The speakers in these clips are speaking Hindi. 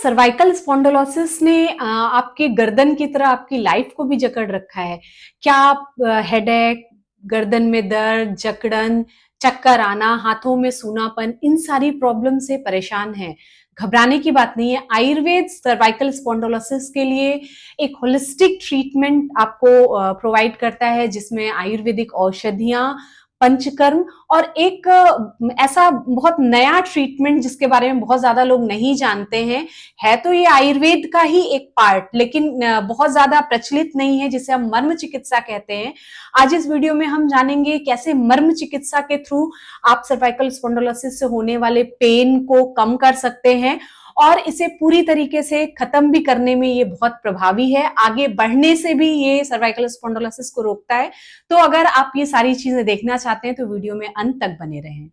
सर्वाइकल स्पॉन्डिलोसिस ने आपके गर्दन की तरह आपकी लाइफ को भी जकड़ रखा है। क्या आप हेडेक, गर्दन में दर्द, जकड़न, चक्कर आना, हाथों में सूनापन, इन सारी प्रॉब्लम से परेशान हैं? घबराने की बात नहीं है। आयुर्वेद सर्वाइकल स्पॉन्डिलोसिस के लिए एक होलिस्टिक ट्रीटमेंट आपको प्रोवाइड करता है, जिसमें आयुर्वेदिक औषधियां, पंचकर्म और एक ऐसा बहुत नया ट्रीटमेंट जिसके बारे में बहुत ज्यादा लोग नहीं जानते हैं। है तो ये आयुर्वेद का ही एक पार्ट, लेकिन बहुत ज्यादा प्रचलित नहीं है, जिसे हम मर्म चिकित्सा कहते हैं। आज इस वीडियो में हम जानेंगे कैसे मर्म चिकित्सा के थ्रू आप सर्वाइकल स्पॉन्डिलोसिस से होने वाले पेन को कम कर सकते हैं, और इसे पूरी तरीके से खत्म भी करने में ये बहुत प्रभावी है। आगे बढ़ने से भी ये सर्वाइकल स्पॉन्डिलोसिस को रोकता है। तो अगर आप ये सारी चीजें देखना चाहते हैं तो वीडियो में अंत तक बने रहें।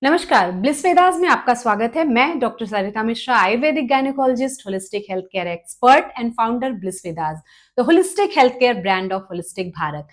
नमस्कार, ब्लिस वेदास में आपका स्वागत है। मैं doctor Sarita Mishra, Ayurvedic gynaecologist, holistic health care expert and founder bliss Vedas, the holistic health care brand of holistic Bharat.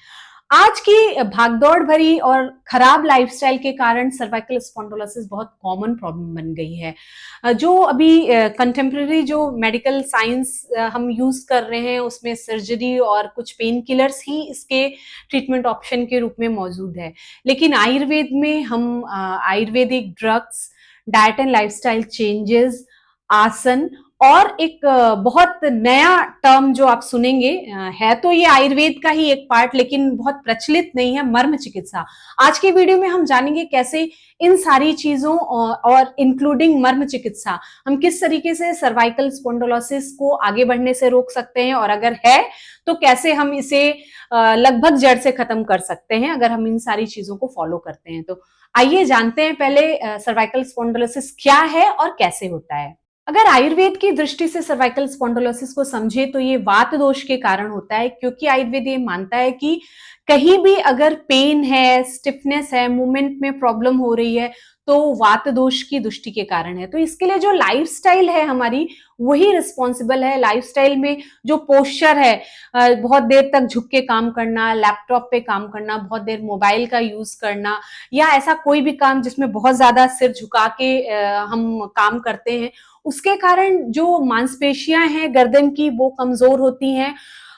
आज की भागदौड़ भरी और खराब लाइफस्टाइल के कारण सर्वाइकल स्पॉन्डिलोसिस बहुत कॉमन प्रॉब्लम बन गई है। जो अभी कंटेम्प्रेरी जो मेडिकल साइंस हम यूज कर रहे हैं, उसमें सर्जरी और कुछ पेन किलर्स ही इसके ट्रीटमेंट ऑप्शन के रूप में मौजूद है। लेकिन आयुर्वेद में हम Ayurvedic drugs, diet and lifestyle changes, आसन और एक बहुत नया टर्म जो आप सुनेंगे, है तो ये आयुर्वेद का ही एक पार्ट, लेकिन बहुत प्रचलित नहीं है, मर्म चिकित्सा। आज के वीडियो में हम जानेंगे कैसे इन सारी चीजों और इंक्लूडिंग मर्म चिकित्सा हम किस तरीके से सर्वाइकल स्पॉन्डिलोसिस को आगे बढ़ने से रोक सकते हैं, और अगर है तो कैसे हम इसे लगभग जड़ से खत्म कर सकते हैं अगर हम इन सारी चीजों को फॉलो करते हैं। तो आइए जानते हैं पहले सर्वाइकल स्पॉन्डिलोसिस क्या है और कैसे होता है। अगर आयुर्वेद की दृष्टि से सर्वाइकल स्पॉन्डिलोसिस को समझे तो ये वात दोष के कारण होता है, क्योंकि आयुर्वेद ये मानता है कि कहीं भी अगर पेन है, स्टिफनेस है, मूवमेंट में प्रॉब्लम हो रही है, तो वात दोष की दृष्टि के कारण है। तो इसके लिए जो लाइफस्टाइल है हमारी, वही रिस्पॉन्सिबल है। लाइफस्टाइल में जो पोस्चर है, बहुत देर तक झुक के काम करना, लैपटॉप पे काम करना, बहुत देर मोबाइल का यूज करना, या ऐसा कोई भी काम जिसमें बहुत ज्यादा सिर झुका के हम काम करते हैं, उसके कारण जो मांसपेशियां हैं गर्दन की वो कमजोर होती हैं।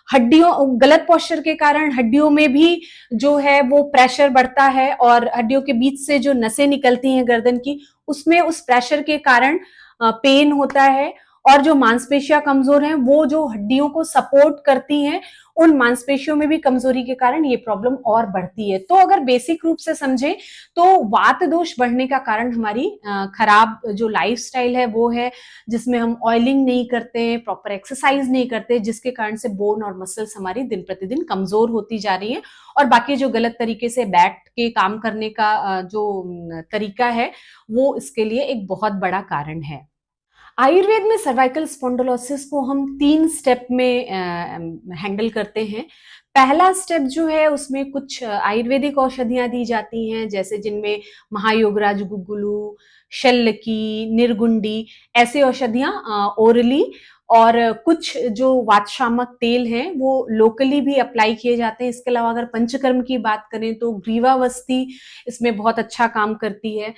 हड्डियों, गलत पोस्चर के कारण हड्डियों में भी जो है वो प्रेशर बढ़ता है, और हड्डियों के बीच से जो नसें निकलती हैं गर्दन की, उसमें उस प्रेशर के कारण पेन होता है। और जो मांसपेशियां कमजोर हैं, वो जो हड्डियों को सपोर्ट करती हैं, उन मांसपेशियों में भी कमजोरी के कारण ये प्रॉब्लम और बढ़ती है। तो अगर बेसिक रूप से समझे तो वात दोष बढ़ने का कारण हमारी खराब जो लाइफस्टाइल है वो है, जिसमें हम ऑयलिंग नहीं करते, प्रॉपर एक्सरसाइज नहीं करते, जिसके कारण से बोन और मसल्स हमारी दिन प्रतिदिन कमजोर होती जा रही है। और बाकी जो गलत तरीके से बैठ के काम करने का जो तरीका है, वो इसके लिए एक बहुत बड़ा कारण है। आयुर्वेद में सर्वाइकल स्पॉन्डिलोसिस को हम 3 स्टेप में हैंडल करते हैं। पहला स्टेप जो है, उसमें कुछ आयुर्वेदिक औषधियां दी जाती हैं, जैसे जिनमें महायोगराज गुगुलू, शल्यकी, निर्गुंडी, ऐसे औषधियां ओरली, और कुछ जो वातशामक तेल हैं वो लोकली भी अप्लाई किए जाते हैं। इसके अलावा अगर पंचकर्म की बात करें तो ग्रीवावस्थी इसमें बहुत अच्छा काम करती है।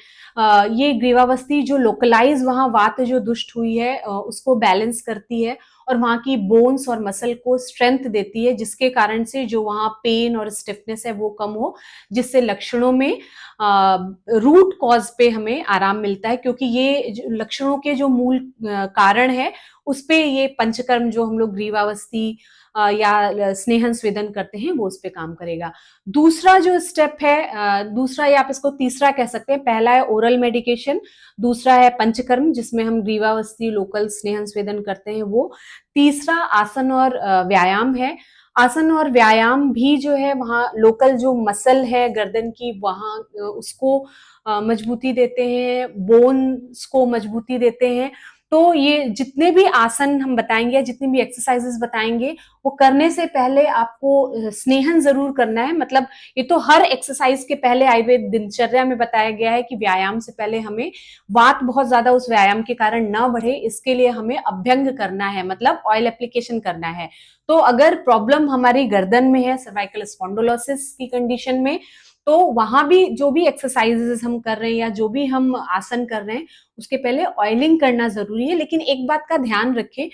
ये ग्रीवावस्थी जो लोकलाइज वहां वात जो दुष्ट हुई है उसको बैलेंस करती है, और वहां की बोन्स और मसल को स्ट्रेंथ देती है, जिसके कारण से जो वहां पेन और स्टिफनेस है वो कम हो, जिससे लक्षणों में रूट कॉज पे हमें आराम मिलता है। क्योंकि ये लक्षणों के जो मूल कारण है, उस पे ये पंचकर्म जो हम लोग ग्रीवावस्थी या स्नेहन स्वेदन करते हैं, वो उस पे काम करेगा। दूसरा जो स्टेप है, दूसरा या आप इसको तीसरा कह सकते हैं, पहला है ओरल मेडिकेशन, दूसरा है पंचकर्म जिसमें हम ग्रीवावस्थी, लोकल स्नेहन स्वेदन करते हैं वो, तीसरा आसन और व्यायाम है। आसन और व्यायाम भी जो है वहाँ लोकल जो मसल है गर्दन की, वहाँ उसको मजबूती देते हैं, बोन्स को मजबूती देते हैं। तो ये जितने भी आसन हम बताएंगे, जितनी भी एक्सरसाइजेस बताएंगे, वो करने से पहले आपको स्नेहन जरूर करना है। मतलब ये तो हर एक्सरसाइज के पहले आयुर्वेद दिनचर्या में बताया गया है कि व्यायाम से पहले हमें वात बहुत ज्यादा उस व्यायाम के कारण न बढ़े, इसके लिए हमें अभ्यंग करना है, मतलब ऑयल एप्लीकेशन करना है। तो अगर प्रॉब्लम हमारी गर्दन में है, सर्वाइकल स्पॉन्डिलोसिस की कंडीशन में, तो वहां भी जो भी एक्सरसाइजेस हम कर रहे हैं या जो भी हम आसन कर रहे हैं उसके पहले ऑयलिंग करना जरूरी है। लेकिन एक बात का ध्यान रखें,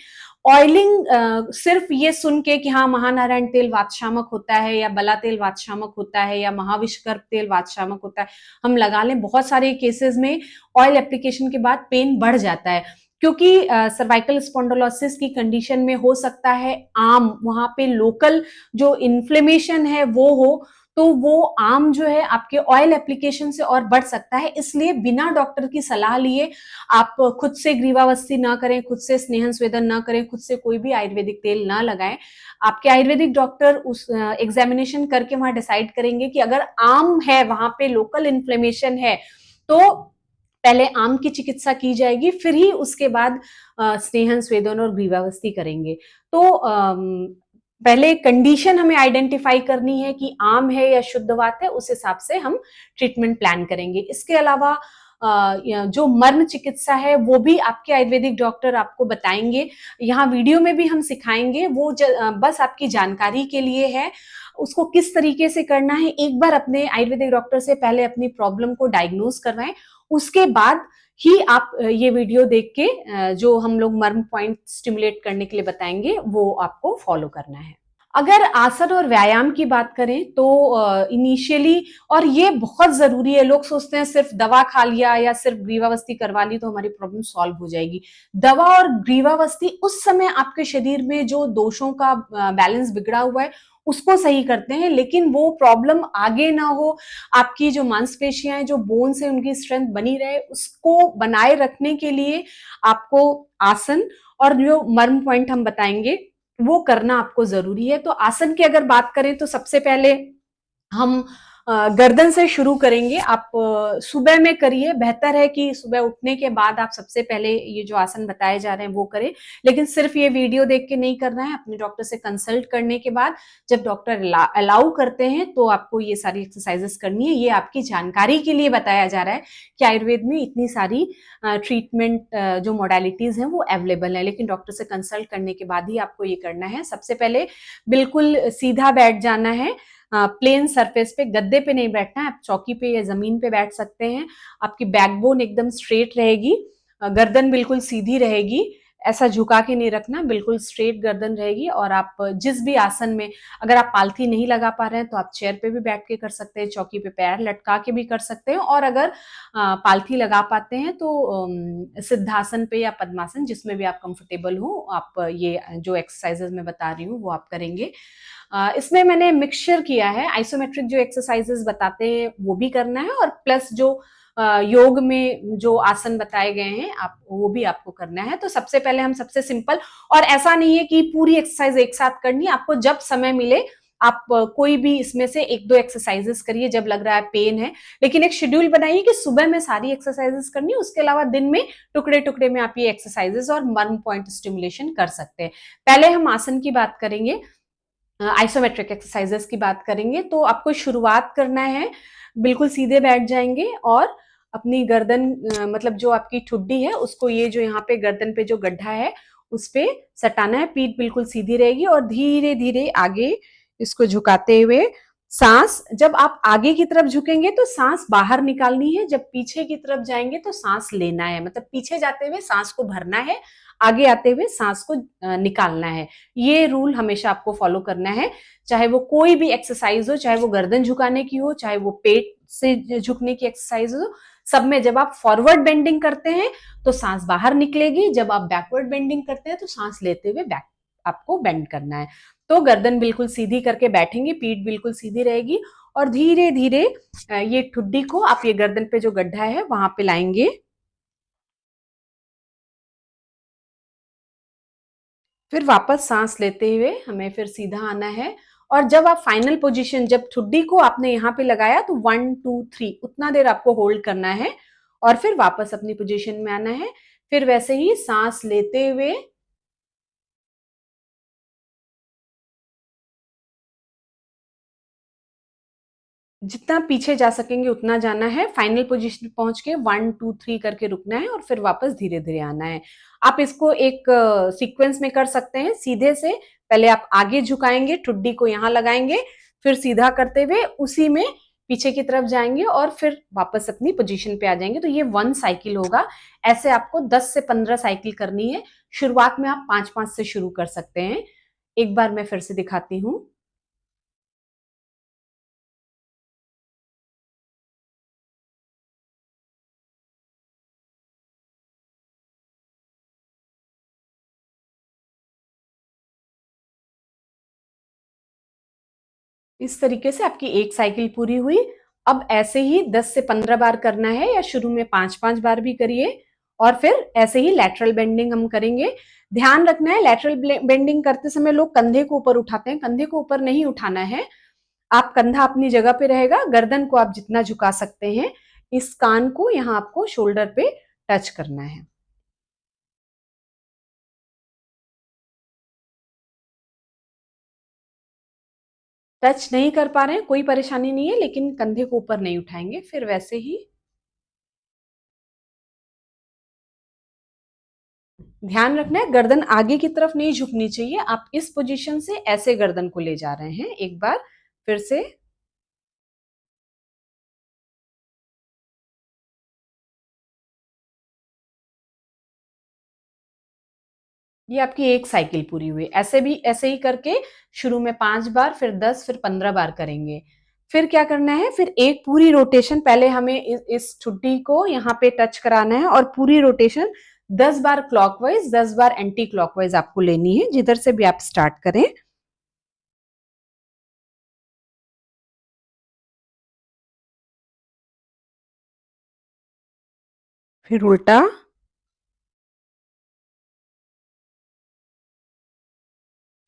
ऑयलिंग सिर्फ ये सुन के कि हाँ महानारायण तेल वातशामक होता है या बला तेल वातशामक होता है या महाविश्वकर्म तेल वातशामक होता है हम लगा लें, बहुत सारे केसेस में ऑयल एप्लीकेशन के बाद पेन बढ़ जाता है, क्योंकि सर्वाइकल स्पॉन्डिलोसिस की कंडीशन में हो सकता है आम वहां पे लोकल जो इन्फ्लेमेशन है वो हो, तो वो आम जो है आपके ऑयल एप्लीकेशन से और बढ़ सकता है। इसलिए बिना डॉक्टर की सलाह लिए आप खुद से ग्रीवावस्थी ना करें, खुद से स्नेहन स्वेदन ना करें, खुद से कोई भी आयुर्वेदिक तेल ना लगाएं। आपके आयुर्वेदिक डॉक्टर उस एग्जामिनेशन करके वहां डिसाइड करेंगे कि अगर आम है, वहां पे लोकल इन्फ्लेमेशन है, तो पहले आम की चिकित्सा की जाएगी, फिर ही उसके बाद स्नेहन स्वेदन और ग्रीवावस्थी करेंगे। तो पहले कंडीशन हमें आइडेंटिफाई करनी है कि आम है या शुद्ध वात है, उस हिसाब से हम ट्रीटमेंट प्लान करेंगे। इसके अलावा जो मर्म चिकित्सा है वो भी आपके आयुर्वेदिक डॉक्टर आपको बताएंगे, यहाँ वीडियो में भी हम सिखाएंगे, वो बस आपकी जानकारी के लिए है। उसको किस तरीके से करना है एक बार अपने आयुर्वेदिक डॉक्टर से पहले अपनी प्रॉब्लम को डायग्नोज करवाएं, उसके बाद ही आप ये वीडियो देख के जो हम लोग मर्म पॉइंट स्टिमुलेट करने के लिए बताएंगे वो आपको फॉलो करना है। अगर आसन और व्यायाम की बात करें तो इनिशियली, और ये बहुत जरूरी है, लोग सोचते हैं सिर्फ दवा खा लिया या सिर्फ ग्रीवावस्थी करवा ली तो हमारी प्रॉब्लम सॉल्व हो जाएगी। दवा और ग्रीवावस्थी उस समय आपके शरीर में जो दोषों का बैलेंस बिगड़ा हुआ है उसको सही करते हैं, लेकिन वो प्रॉब्लम आगे ना हो, आपकी जो मांसपेशियां हैं, जो बोन्स है, उनकी स्ट्रेंथ बनी रहे, उसको बनाए रखने के लिए आपको आसन और जो मर्म पॉइंट हम बताएंगे वो करना आपको जरूरी है। तो आसन की अगर बात करें तो सबसे पहले हम गर्दन से शुरू करेंगे। आप सुबह में करिए, बेहतर है कि सुबह उठने के बाद आप सबसे पहले ये जो आसन बताए जा रहे हैं वो करें, लेकिन सिर्फ ये वीडियो देख के नहीं करना है, अपने डॉक्टर से कंसल्ट करने के बाद जब डॉक्टर अलाउ करते हैं तो आपको ये सारी एक्सरसाइजेस करनी है। ये आपकी जानकारी के लिए बताया जा रहा है कि आयुर्वेद में इतनी सारी ट्रीटमेंट जो मोडालिटीज हैं वो अवेलेबल है, लेकिन डॉक्टर से कंसल्ट करने के बाद ही आपको ये करना है। सबसे पहले बिल्कुल सीधा बैठ जाना है, प्लेन सरफेस पे, गद्दे पे नहीं बैठना है, आप चौकी पे या जमीन पे बैठ सकते हैं। आपकी बैकबोन एकदम स्ट्रेट रहेगी, गर्दन बिल्कुल सीधी रहेगी, ऐसा झुका के नहीं रखना, बिल्कुल स्ट्रेट गर्दन रहेगी। और आप जिस भी आसन में, अगर आप पालथी नहीं लगा पा रहे हैं तो आप चेयर पे भी बैठ के कर सकते हैं, चौकी पे पैर लटका के भी कर सकते हैं, और अगर पालथी लगा पाते हैं तो सिद्धासन पे या पद्मासन, जिसमें भी आप कंफर्टेबल हो, आप ये जो एक्सरसाइजेस मैं बता रही हूँ वो आप करेंगे। इसमें मैंने मिक्सचर किया है, आइसोमेट्रिक जो एक्सरसाइजेस बताते हैं वो भी करना है, और प्लस जो योग में जो आसन बताए गए हैं आप वो भी आपको करना है। तो सबसे पहले हम सबसे सिंपल, और ऐसा नहीं है कि पूरी एक्सरसाइज एक साथ करनी है, आपको जब समय मिले आप कोई भी इसमें से एक दो एक्सरसाइजेस करिए जब लग रहा है पेन है, लेकिन एक शेड्यूल बनाइए कि सुबह में सारी एक्सरसाइजेस करनी है, उसके अलावा दिन में टुकड़े टुकड़े में आप ये एक्सरसाइजेस और मर्म पॉइंट स्टिमुलेशन कर सकते हैं। पहले हम आसन की बात करेंगे, आइसोमेट्रिक एक्सरसाइजेस की बात करेंगे। तो आपको शुरुआत करना है, बिल्कुल सीधे बैठ जाएंगे और अपनी गर्दन मतलब जो आपकी ठुड्डी है उसको, ये जो यहाँ पे गर्दन पे जो गड्ढा है उस पे सटाना है, पीठ बिल्कुल सीधी रहेगी, और धीरे धीरे आगे इसको झुकाते हुए सांस, जब आप आगे की तरफ झुकेंगे तो सांस बाहर निकालनी है, जब पीछे की तरफ जाएंगे तो सांस लेना है, मतलब पीछे जाते हुए सांस को भरना है, आगे आते हुए सांस को निकालना है। ये रूल हमेशा आपको फॉलो करना है, चाहे वो कोई भी एक्सरसाइज हो, चाहे वो गर्दन झुकाने की हो, चाहे वो पेट से झुकने की एक्सरसाइज हो, सब में जब आप फॉरवर्ड बेंडिंग करते हैं तो सांस बाहर निकलेगी, जब आप बैकवर्ड बेंडिंग करते हैं तो सांस लेते हुए बैक आपको बेंड करना है। तो गर्दन बिल्कुल सीधी करके बैठेंगे, पीठ बिल्कुल सीधी रहेगी, और धीरे धीरे ये ठुड्डी को आप ये गर्दन पे जो गड्ढा है वहां पे लाएंगे, फिर वापस सांस लेते हुए हमें फिर सीधा आना है। और जब आप फाइनल पोजीशन, जब ठुड्डी को आपने यहाँ पे लगाया तो 1 2 3 उतना देर आपको होल्ड करना है, और फिर वापस अपनी पोजीशन में आना है। फिर वैसे ही सांस लेते हुए जितना पीछे जा सकेंगे उतना जाना है, फाइनल पोजीशन पे पहुंच के 1 2 3 करके रुकना है, और फिर वापस धीरे धीरे आना है। आप इसको एक सीक्वेंस में कर सकते हैं, सीधे से पहले आप आगे झुकाएंगे, ठुड्डी को यहाँ लगाएंगे, फिर सीधा करते हुए उसी में पीछे की तरफ जाएंगे और फिर वापस अपनी पोजीशन पे आ जाएंगे। तो ये 1 साइकिल होगा। ऐसे आपको 10 से 15 साइकिल करनी है। शुरुआत में आप 5-5 से शुरू कर सकते हैं। एक बार मैं फिर से दिखाती हूँ। इस तरीके से आपकी एक साइकिल पूरी हुई। अब ऐसे ही 10 से 15 बार करना है, या शुरू में 5-5 बार भी करिए। और फिर ऐसे ही लैटरल बेंडिंग हम करेंगे। ध्यान रखना है, लैटरल बेंडिंग करते समय लोग कंधे को ऊपर उठाते हैं। कंधे को ऊपर नहीं उठाना है। आप कंधा अपनी जगह पे रहेगा। गर्दन को आप जितना झुका सकते हैं, इस कान को यहाँ आपको शोल्डर पे टच करना है। टच नहीं कर पा रहे हैं, कोई परेशानी नहीं है, लेकिन कंधे को ऊपर नहीं उठाएंगे। फिर वैसे ही ध्यान रखना है, गर्दन आगे की तरफ नहीं झुकनी चाहिए। आप इस पोजीशन से ऐसे गर्दन को ले जा रहे हैं। एक बार फिर से। ये आपकी एक साइकिल पूरी हुई। ऐसे ही करके शुरू में 5 बार, फिर 10, फिर 15 बार करेंगे। फिर क्या करना है, फिर एक पूरी रोटेशन पहले हमें इस ठुड्डी को यहाँ पे टच कराना है, और पूरी रोटेशन 10 बार क्लॉकवाइज, 10 बार एंटी क्लॉकवाइज आपको लेनी है, जिधर से भी आप स्टार्ट करें। फिर उल्टा,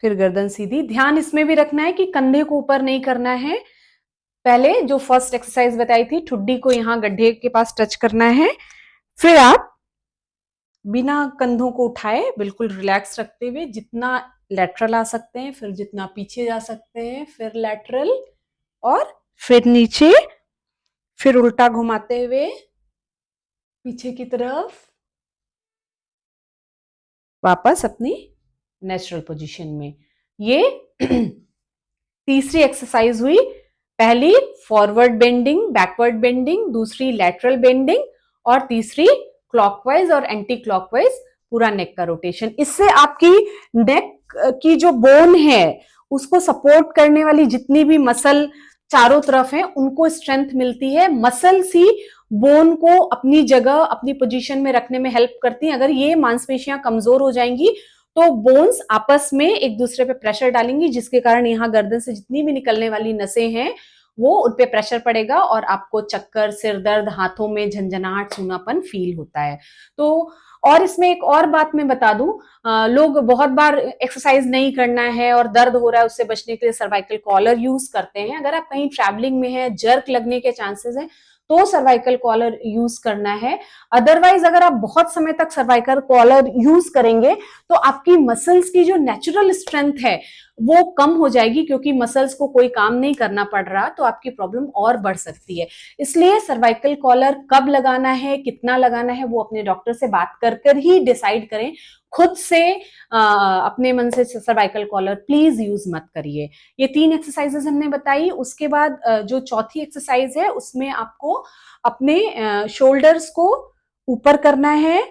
फिर गर्दन सीधी। ध्यान इसमें भी रखना है कि कंधे को ऊपर नहीं करना है। पहले जो फर्स्ट एक्सरसाइज बताई थी, ठुड्डी को यहाँ गड्ढे के पास टच करना है। फिर आप बिना कंधों को उठाए, बिल्कुल रिलैक्स रखते हुए जितना लेटरल आ सकते हैं, फिर जितना पीछे जा सकते हैं, फिर लेटरल, और फिर नीचे, फिर उल्टा घुमाते हुए पीछे की तरफ, वापस अपनी नेचुरल पोजीशन में। ये तीसरी एक्सरसाइज हुई। पहली फॉरवर्ड बेंडिंग, बैकवर्ड बेंडिंग, दूसरी लैटरल बेंडिंग, और तीसरी क्लॉकवाइज और एंटी क्लॉकवाइज पूरा नेक का रोटेशन। इससे आपकी नेक की जो बोन है, उसको सपोर्ट करने वाली जितनी भी मसल चारों तरफ है, उनको स्ट्रेंथ मिलती है। मसल्स ही बोन को अपनी जगह, अपनी पोजीशन में रखने में हेल्प करती हैं। अगर ये मांसपेशियां कमजोर हो जाएंगी, तो बोन्स आपस में एक दूसरे पे प्रेशर डालेंगी, जिसके कारण यहाँ गर्दन से जितनी भी निकलने वाली नसें हैं, वो उन पे प्रेशर पड़ेगा, और आपको चक्कर, सिर दर्द, हाथों में झंझनाहट, सूनापन फील होता है। तो और इसमें एक और बात मैं बता दूं, लोग बहुत बार एक्सरसाइज नहीं करना है और दर्द हो रहा है, उससे बचने के लिए सर्वाइकल कॉलर यूज करते हैं। अगर आप कहीं ट्रैवलिंग में है, जर्क लगने के चांसेस हैं, तो सर्वाइकल कॉलर यूज करना है। अदरवाइज अगर आप बहुत समय तक सर्वाइकल कॉलर यूज करेंगे, तो आपकी मसल्स की जो नेचुरल स्ट्रेंथ है, वो कम हो जाएगी, क्योंकि मसल्स को कोई काम नहीं करना पड़ रहा, तो आपकी प्रॉब्लम और बढ़ सकती है। इसलिए सर्वाइकल कॉलर कब लगाना है, कितना लगाना है, वो अपने डॉक्टर से बात कर कर ही डिसाइड करें। खुद से अपने मन से सर्वाइकल कॉलर प्लीज यूज मत करिए। ये 3 एक्सरसाइजेस हमने बताई। उसके बाद जो चौथी एक्सरसाइज है, उसमें आपको अपने शोल्डर्स को ऊपर करना है,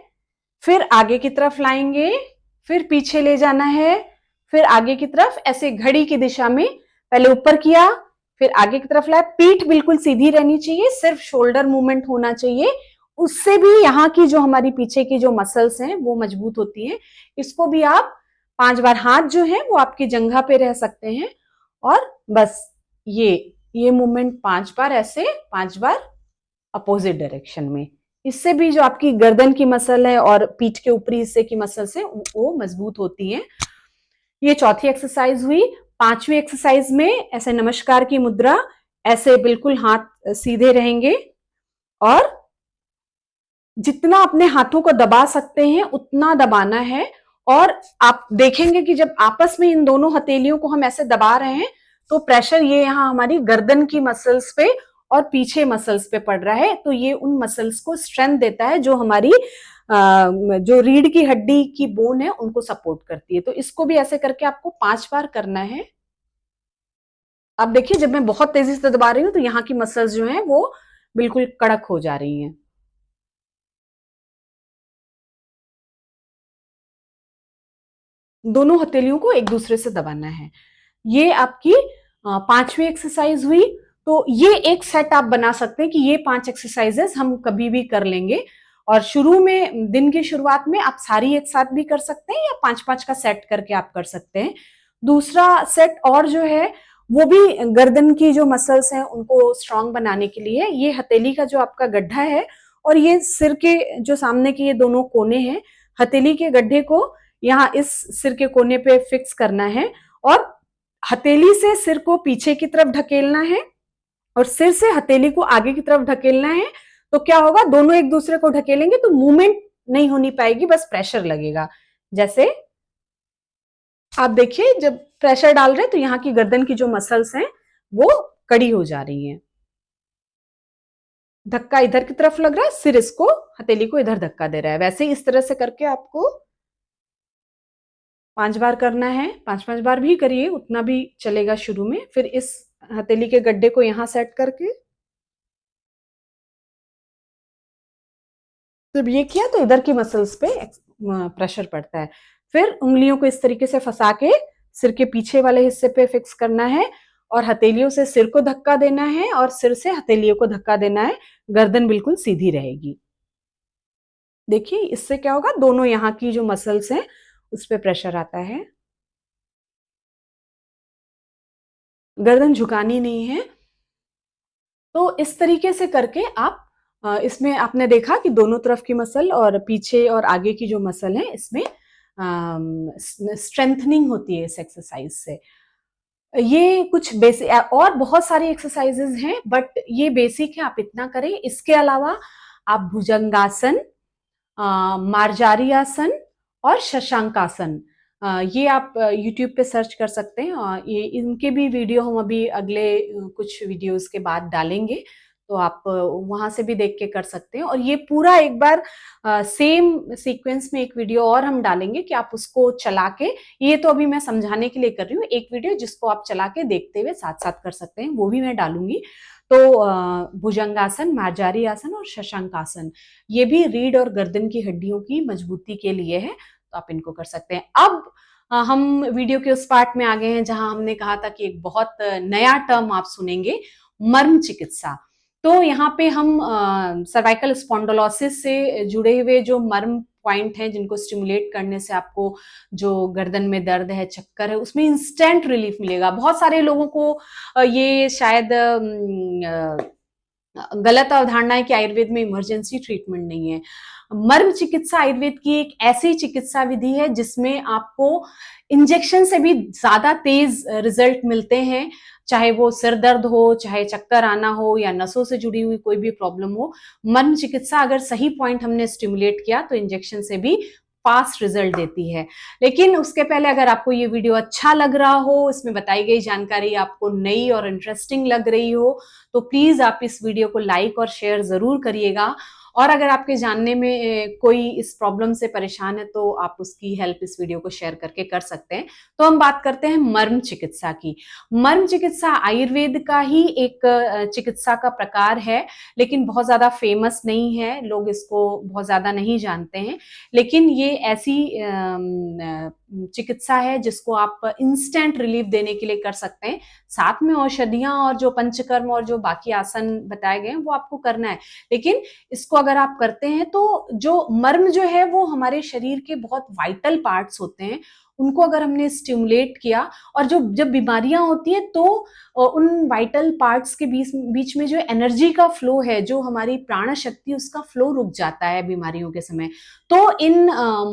फिर आगे की तरफ लाएंगे, फिर पीछे ले जाना है, फिर आगे की तरफ, ऐसे घड़ी की दिशा में। पहले ऊपर किया, फिर आगे की तरफ लाया। पीठ बिल्कुल सीधी रहनी चाहिए, सिर्फ शोल्डर मूवमेंट होना चाहिए। उससे भी यहाँ की जो हमारी पीछे की जो मसल्स हैं, वो मजबूत होती हैं। इसको भी आप 5 बार, हाथ जो है वो आपकी जंघा पे रह सकते हैं, और बस ये मूवमेंट 5 बार, ऐसे 5 बार अपोजिट डायरेक्शन में। इससे भी जो आपकी गर्दन की मसल है और पीठ के ऊपरी हिस्से की मसल्स है, वो मजबूत होती हैं। ये चौथी एक्सरसाइज हुई। पांचवी एक्सरसाइज में ऐसे नमस्कार की मुद्रा, ऐसे बिल्कुल हाथ सीधे रहेंगे, और जितना अपने हाथों को दबा सकते हैं उतना दबाना है। और आप देखेंगे कि जब आपस में इन दोनों हथेलियों को हम ऐसे दबा रहे हैं, तो प्रेशर ये यहाँ हमारी गर्दन की मसल्स पे और पीछे मसल्स पे पड़ रहा है। तो ये उन मसल्स को स्ट्रेंथ देता है, जो हमारी जो रीढ़ की हड्डी की बोन है, उनको सपोर्ट करती है। तो इसको भी ऐसे करके आपको 5 बार करना है। आप देखिए जब मैं बहुत तेजी से दबा रही हूँ तो यहाँ की मसल्स जो हैं वो बिल्कुल कड़क हो जा रही हैं। दोनों हथेलियों को एक दूसरे से दबाना है। ये आपकी पांचवी एक्सरसाइज हुई। तो ये एक सेट आप बना सकते हैं कि ये 5 एक्सरसाइजेस हम कभी भी कर लेंगे, और शुरू में दिन की शुरुआत में आप सारी एक साथ भी कर सकते हैं या 5-5 का सेट करके आप कर सकते हैं। दूसरा सेट और जो है वो भी गर्दन की जो मसल्स हैं उनको स्ट्रांग बनाने के लिए, ये हथेली का जो आपका गड्ढा है और ये सिर के जो सामने के ये दोनों कोने हैं, हथेली के गड्ढे को यहाँ इस सिर के कोने पे फिक्स करना है और हथेली से सिर को पीछे की तरफ ढकेलना है और सिर से हथेली को आगे की तरफ ढकेलना है। तो क्या होगा, दोनों एक दूसरे को ढकेलेंगे तो मूवमेंट नहीं होनी पाएगी, बस प्रेशर लगेगा। जैसे आप देखिए जब प्रेशर डाल रहे हैं तो यहाँ की गर्दन की जो मसल्स हैं वो कड़ी हो जा रही हैं। धक्का इधर की तरफ लग रहा है, सिर इसको हथेली को इधर धक्का दे रहा है। वैसे ही इस तरह से करके आपको 5 बार करना है। 5-5 बार भी करिए, उतना भी चलेगा शुरू में। फिर इस हथेली के गड्ढे को यहां सेट करके जब ये किया तो इधर की मसल्स पे प्रेशर पड़ता है। फिर उंगलियों को इस तरीके से फंसा के सिर के पीछे वाले हिस्से पे फिक्स करना है और हथेलियों से सिर को धक्का देना है और सिर से हथेलियों को धक्का देना है। गर्दन बिल्कुल सीधी रहेगी। देखिए इससे क्या होगा, दोनों यहाँ की जो मसल्स हैं उस पे प्रेशर आता है। गर्दन झुकानी नहीं है। तो इस तरीके से करके आप इसमें आपने देखा कि दोनों तरफ की मसल और पीछे और आगे की जो मसल है इसमें स्ट्रेंथनिंग होती है इस एक्सरसाइज से। ये कुछ बेसिक और बहुत सारी एक्सरसाइजेज हैं बट ये बेसिक है, आप इतना करें। इसके अलावा आप भुजंगासन, मार्जारी आसन और शशांकासन, ये आप यूट्यूब पे सर्च कर सकते हैं। ये इनके भी वीडियो हम अभी अगले कुछ वीडियोस के बाद डालेंगे, तो आप वहां से भी देख के कर सकते हैं। और ये पूरा एक बार सेम सीक्वेंस में एक वीडियो और हम डालेंगे कि आप उसको चला के, ये तो अभी मैं समझाने के लिए कर रही हूँ, एक वीडियो जिसको आप चला के देखते हुए साथ साथ कर सकते हैं, वो भी मैं डालूंगी। तो भुजंगासन, मार्जारी आसन और शशांकासन, ये भी रीढ़ और गर्दन की हड्डियों की मजबूती के लिए है, तो आप इनको कर सकते हैं। अब हम वीडियो के उस पार्ट में आ गए हैं जहां हमने कहा था कि एक बहुत नया टर्म आप सुनेंगे, मर्म चिकित्सा। तो यहाँ पे हम सर्वाइकल स्पॉन्डोलोसिस से जुड़े हुए जो मर्म पॉइंट हैं जिनको स्टिमुलेट करने से आपको जो गर्दन में दर्द है, चक्कर है, उसमें इंस्टेंट रिलीफ मिलेगा। बहुत सारे लोगों को ये शायद गलत अवधारणा है कि आयुर्वेद में इमरजेंसी ट्रीटमेंट नहीं है। मर्म चिकित्सा आयुर्वेद की एक ऐसी चिकित्सा विधि है जिसमें आपको इंजेक्शन से भी ज्यादा तेज रिजल्ट मिलते हैं, चाहे वो सिर दर्द हो, चाहे चक्कर आना हो या नसों से जुड़ी हुई कोई भी प्रॉब्लम हो। मर्म चिकित्सा अगर सही पॉइंट हमने स्टिमुलेट किया तो इंजेक्शन से भी फास्ट रिजल्ट देती है। लेकिन उसके पहले अगर आपको ये वीडियो अच्छा लग रहा हो, इसमें बताई गई जानकारी आपको नई और इंटरेस्टिंग लग रही हो, तो प्लीज आप इस वीडियो को लाइक और शेयर जरूर करिएगा। और अगर आपके जानने में कोई इस प्रॉब्लम से परेशान है तो आप उसकी हेल्प इस वीडियो को शेयर करके कर सकते हैं। तो हम बात करते हैं मर्म चिकित्सा की। मर्म चिकित्सा आयुर्वेद का ही एक चिकित्सा का प्रकार है, लेकिन बहुत ज्यादा फेमस नहीं है, लोग इसको बहुत ज्यादा नहीं जानते हैं। लेकिन ये ऐसी चिकित्सा है जिसको आप इंस्टेंट रिलीफ देने के लिए कर सकते हैं। साथ में औषधियां और जो पंचकर्म और जो बाकी आसन बताए गए हैं वो आपको करना है। लेकिन इसको अगर आप करते हैं तो जो मर्म जो है वो हमारे शरीर के बहुत वाइटल पार्ट्स होते हैं, उनको अगर हमने स्टिमुलेट किया, और जो जब बीमारियां होती हैं तो उन वाइटल पार्ट्स के बीच बीच में जो एनर्जी का फ्लो है, जो हमारी प्राण शक्ति, उसका फ्लो रुक जाता है बीमारियों के समय। तो इन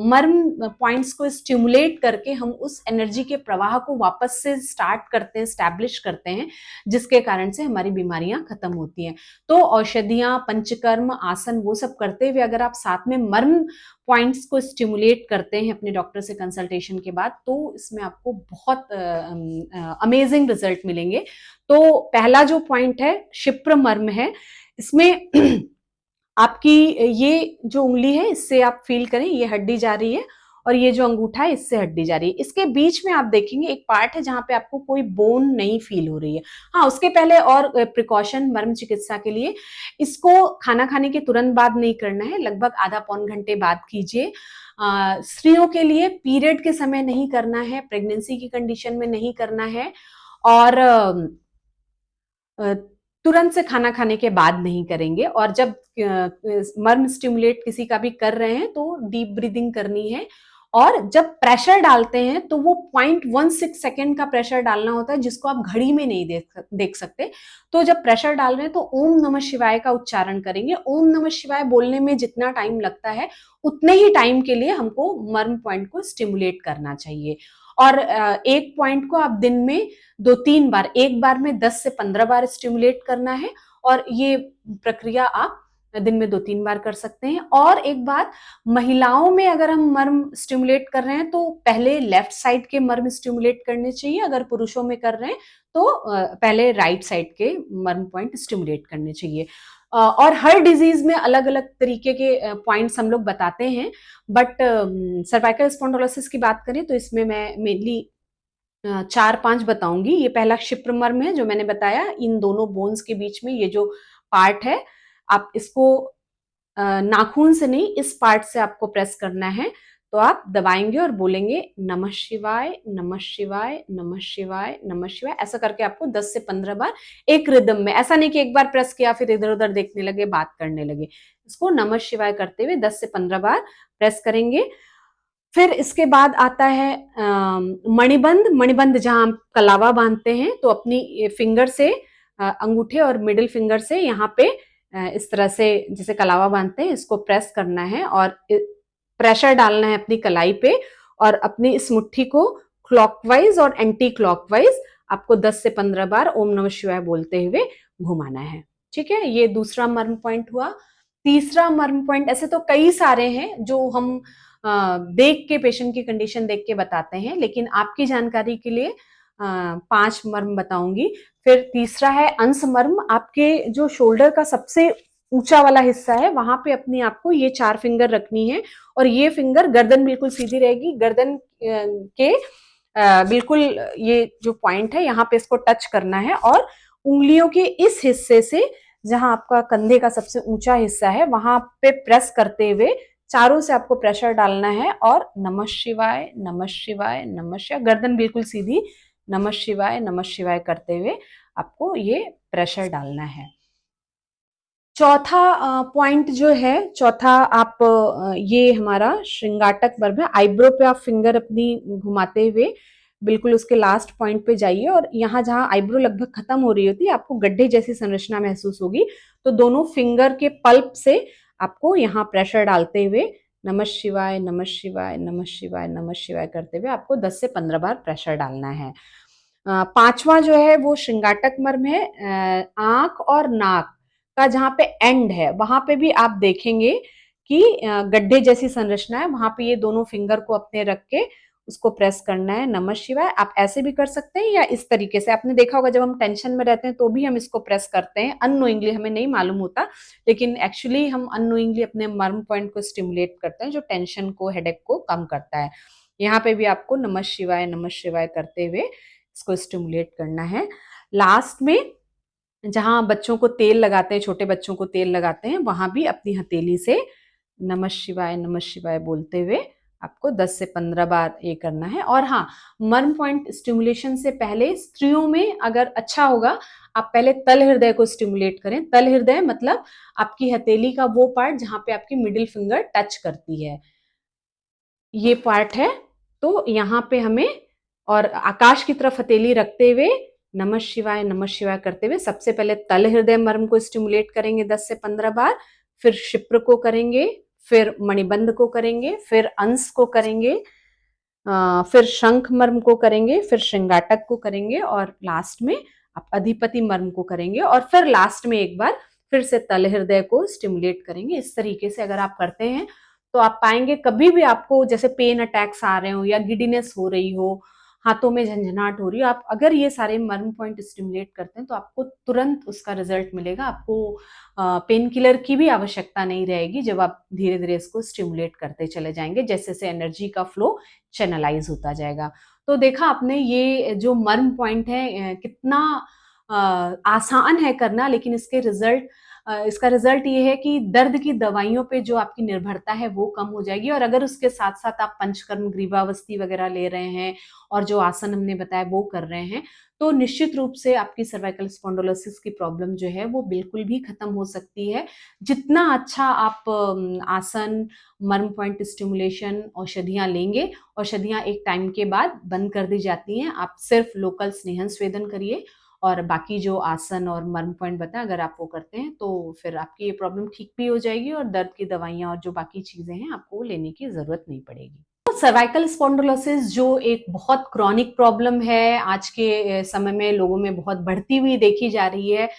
मर्म पॉइंट्स को स्टिमुलेट करके हम उस एनर्जी के प्रवाह को वापस से स्टार्ट करते हैं, स्टैब्लिश करते हैं, जिसके कारण से हमारी बीमारियां खत्म होती हैं। तो औषधियां, पंचकर्म, आसन वो सब करते हुए अगर आप साथ में मर्म पॉइंट्स को स्टिमुलेट करते हैं अपने डॉक्टर से कंसल्टेशन के बाद, तो इसमें आपको बहुत अमेजिंग रिजल्ट मिलेंगे। तो पहला जो पॉइंट है क्षिप्र मर्म है। इसमें आपकी ये जो उंगली है इससे आप फील करें, ये हड्डी जा रही है और ये जो अंगूठा है इससे हड्डी जा रही है। इसके बीच में आप देखेंगे एक पार्ट है जहां पे आपको कोई बोन नहीं फील हो रही है। हाँ, उसके पहले और प्रिकॉशन मर्म चिकित्सा के लिए, इसको खाना खाने के तुरंत बाद नहीं करना है, लगभग आधा पौन घंटे बाद कीजिए। स्त्रियों के लिए पीरियड के समय नहीं करना है, प्रेगनेंसी की कंडीशन में नहीं करना है, और तुरंत से खाना खाने के बाद नहीं करेंगे। और जब मर्म स्टिमुलेट किसी का भी कर रहे हैं तो डीप ब्रीदिंग करनी है। और जब प्रेशर डालते हैं तो वो 0.16 सेकेंड का प्रेशर डालना होता है, जिसको आप घड़ी में नहीं देख सकते। तो जब प्रेशर डाल रहे हैं तो ओम नमः शिवाय का उच्चारण करेंगे। ओम नमः शिवाय बोलने में जितना टाइम लगता है उतने ही टाइम के लिए हमको मर्म पॉइंट को स्टिमुलेट करना चाहिए। और एक पॉइंट को आप दिन में 2-3 बार, एक बार में 10 से 15 बार स्टिमुलेट करना है। और ये प्रक्रिया आप दिन में 2-3 बार कर सकते हैं। और एक बात, महिलाओं में अगर हम मर्म स्टिमुलेट कर रहे हैं तो पहले लेफ्ट साइड के मर्म स्टिमुलेट करने चाहिए, अगर पुरुषों में कर रहे हैं तो पहले राइट साइड के मर्म पॉइंट स्टिमुलेट करने चाहिए। और हर डिजीज में अलग अलग तरीके के पॉइंट्स हम लोग बताते हैं, बट सर्वाइकल स्पॉन्डिलोसिस की बात करें तो इसमें मैं मेनली 4-5 बताऊंगी। ये पहला क्षिप्र मर्म है जो मैंने बताया, इन दोनों बोन्स के बीच में ये जो पार्ट है, आप इसको नाखून से नहीं, इस पार्ट से आपको प्रेस करना है। तो आप दबाएंगे और बोलेंगे नमः शिवाय नमः शिवाय नमः शिवाय नमः शिवाय, ऐसा करके आपको 10 से 15 बार एक रिदम में, ऐसा नहीं कि एक बार प्रेस किया फिर इधर उधर देखने लगे, बात करने लगे। इसको नमः शिवाय करते हुए 10 से 15 बार प्रेस करेंगे। फिर इसके बाद आता है मणिबंध। मणिबंध जहां हम कलावा बांधते हैं, तो अपनी फिंगर से, अंगूठे और मिडिल फिंगर से यहाँ पे इस तरह से जैसे कलावा बांधते हैं, इसको प्रेस करना है और प्रेशर डालना है अपनी कलाई पे। और अपनी इस मुट्ठी को क्लॉकवाइज और एंटी क्लॉकवाइज आपको 10 से 15 बार ओम नमः शिवाय बोलते हुए घुमाना है। ठीक है, ये दूसरा मर्म पॉइंट हुआ। तीसरा मर्म पॉइंट, ऐसे तो कई सारे हैं जो हम देख के, पेशेंट की कंडीशन देख के बताते हैं, लेकिन आपकी जानकारी के लिए 5 मर्म बताऊंगी। फिर तीसरा है अंश मर्म। आपके जो शोल्डर का सबसे ऊंचा वाला हिस्सा है, वहां पे अपनी आपको ये 4 फिंगर रखनी है, और ये फिंगर, गर्दन बिल्कुल सीधी रहेगी, गर्दन के बिल्कुल ये जो पॉइंट है यहाँ पे इसको टच करना है, और उंगलियों के इस हिस्से से जहां आपका कंधे का सबसे ऊंचा हिस्सा है वहां पे प्रेस करते हुए चारों से आपको प्रेशर डालना है, और नमः शिवाय नमः शिवाय नमः शिवाय, गर्दन बिल्कुल सीधी, नमः शिवाय करते हुए आपको ये प्रेशर डालना है। चौथा पॉइंट जो है, चौथा आप ये हमारा श्रृंगाटक मर्म है। आईब्रो पे आप फिंगर अपनी घुमाते हुए बिल्कुल उसके लास्ट पॉइंट पे जाइए, और यहाँ जहाँ आईब्रो लगभग खत्म हो रही होती है, आपको गड्ढे जैसी संरचना महसूस होगी। तो दोनों फिंगर के पल्प से आपको यहाँ प्रेशर डालते हुए नमः शिवाय नमः शिवाय नमः शिवाय नमः शिवाय करते हुए आपको 10 से 15 बार प्रेशर डालना है। पांचवा जो है वो श्रृंगाटक मर्म है। आंख और नाक का जहाँ पे एंड है वहां पे भी आप देखेंगे कि गड्ढे जैसी संरचना है, वहां पे ये दोनों फिंगर को अपने रख के उसको प्रेस करना है, नमः शिवाय। आप ऐसे भी कर सकते हैं या इस तरीके से। आपने देखा होगा जब हम टेंशन में रहते हैं तो भी हम इसको प्रेस करते हैं, अननोइंगली, हमें नहीं मालूम होता, लेकिन एक्चुअली हम अननोइंगली अपने मर्म पॉइंट को स्टिमुलेट करते हैं, जो टेंशन को, हेडेक को कम करता है। यहाँ पे भी आपको नमः शिवाय करते हुए इसको स्टिमुलेट करना है। लास्ट में जहां बच्चों को तेल लगाते हैं, छोटे बच्चों को तेल लगाते हैं, वहां भी अपनी हथेली से नमः शिवाय बोलते हुए आपको 10 से 15 बार ये करना है। और हाँ, मर्म पॉइंट स्टिमुलेशन से पहले स्त्रियों में अगर अच्छा होगा, आप पहले तल हृदय को स्टिमुलेट करें। तल हृदय मतलब आपकी हथेली का वो पार्ट जहां पे आपकी मिडिल फिंगर टच करती है, ये पार्ट है। तो यहाँ पे हमें, और आकाश की तरफ हथेली रखते हुए नमः शिवाय करते हुए सबसे पहले तल हृदय मर्म को स्टिमुलेट करेंगे 10 से 15 बार, फिर क्षिप्र को करेंगे, फिर मणिबंध को करेंगे, फिर अंश को करेंगे, फिर शंख मर्म को करेंगे, फिर श्रृंगाटक को करेंगे, और लास्ट में आप अधिपति मर्म को करेंगे, और फिर लास्ट में एक बार फिर से तल हृदय को स्टिमुलेट करेंगे। इस तरीके से अगर आप करते हैं तो आप पाएंगे कभी भी आपको जैसे पेन अटैक्स आ रहे हो या गिडीनेस हो रही हो, हाथों में झंझनाहट हो रही है, आप अगर ये सारे मर्म पॉइंट स्टिमुलेट करते हैं तो आपको तुरंत उसका रिजल्ट मिलेगा। आपको पेन किलर की भी आवश्यकता नहीं रहेगी जब आप धीरे धीरे इसको स्टिमुलेट करते चले जाएंगे, जैसे जैसे एनर्जी का फ्लो चैनलाइज होता जाएगा। तो देखा आपने ये जो मर्म पॉइंट है कितना आसान है करना, लेकिन इसका रिजल्ट ये है कि दर्द की दवाइयों पे जो आपकी निर्भरता है वो कम हो जाएगी। और अगर उसके साथ साथ आप पंचकर्म, ग्रीवावस्थी वगैरह ले रहे हैं और जो आसन हमने बताया वो कर रहे हैं, तो निश्चित रूप से आपकी सर्वाइकल स्पॉन्डिलोसिस की प्रॉब्लम जो है वो बिल्कुल भी खत्म हो सकती है। जितना अच्छा आप आसन, मर्म पॉइंट स्टिमुलेशन, औषधियां लेंगे, औषधियां एक टाइम के बाद बंद कर दी जाती हैं। आप सिर्फ लोकल स्नेहन स्वेदन करिए और बाकी जो आसन और मर्म पॉइंट बताएं अगर आप वो करते हैं तो फिर आपकी ये प्रॉब्लम ठीक भी हो जाएगी और दर्द की दवाइयां और जो बाकी चीजें हैं आपको लेने की जरूरत नहीं पड़ेगी। सर्वाइकल स्पॉन्डिलोसिस जो एक बहुत क्रॉनिक प्रॉब्लम है, आज के समय में लोगों में बहुत बढ़ती हुई देखी जा रही है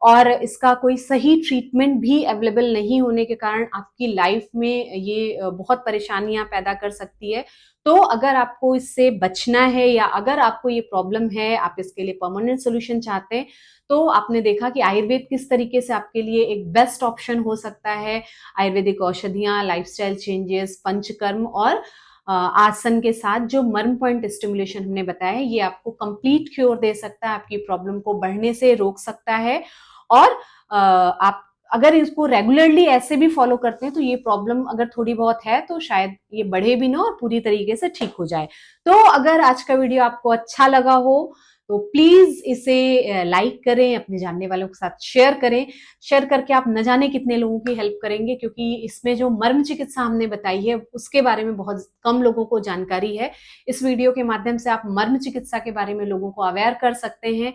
और इसका कोई सही ट्रीटमेंट भी अवेलेबल नहीं होने के कारण आपकी लाइफ में ये बहुत परेशानियां पैदा कर सकती है। तो अगर आपको इससे बचना है या अगर आपको ये प्रॉब्लम है, आप इसके लिए परमानेंट सोल्यूशन चाहते हैं, तो आपने देखा कि आयुर्वेद किस तरीके से आपके लिए एक बेस्ट ऑप्शन हो सकता है। आयुर्वेदिक औषधियां, लाइफस्टाइल चेंजेस, पंचकर्म और आसन के साथ जो मर्म पॉइंट स्टिमुलेशन हमने बताया है, ये आपको कंप्लीट क्योर दे सकता है, आपकी प्रॉब्लम को बढ़ने से रोक सकता है। और आप अगर इसको रेगुलरली ऐसे भी फॉलो करते हैं तो ये प्रॉब्लम अगर थोड़ी बहुत है तो शायद ये बढ़े भी ना और पूरी तरीके से ठीक हो जाए। तो अगर आज का वीडियो आपको अच्छा लगा हो तो प्लीज इसे लाइक करें, अपने जानने वालों के साथ शेयर करें। शेयर करके आप न जाने कितने लोगों की हेल्प करेंगे, क्योंकि इसमें जो मर्म चिकित्सा हमने बताई है उसके बारे में बहुत कम लोगों को जानकारी है। इस वीडियो के माध्यम से आप मर्म चिकित्सा के बारे में लोगों को अवेयर कर सकते हैं।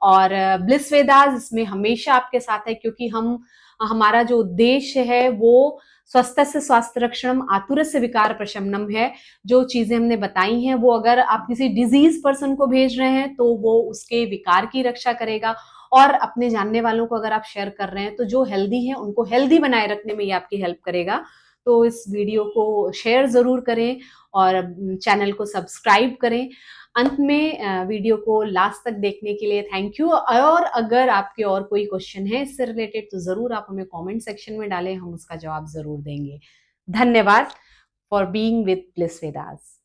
और ब्लिस वेदास इसमें हमेशा आपके साथ है, क्योंकि हमारा जो उद्देश्य है वो स्वस्थ से स्वास्थ्य रक्षणम, आतुर से विकार प्रशमनम है। जो चीजें हमने बताई हैं वो अगर आप किसी डिजीज पर्सन को भेज रहे हैं तो वो उसके विकार की रक्षा करेगा, और अपने जानने वालों को अगर आप शेयर कर रहे हैं तो जो हेल्दी हैं उनको हेल्दी बनाए रखने में ये आपकी हेल्प करेगा। तो इस वीडियो को शेयर जरूर करें और चैनल को सब्सक्राइब करें। अंत में वीडियो को लास्ट तक देखने के लिए थैंक यू। और अगर आपके और कोई क्वेश्चन है इससे रिलेटेड तो जरूर आप हमें कमेंट सेक्शन में डालें, हम उसका जवाब जरूर देंगे। धन्यवाद for being with bliss Vedas.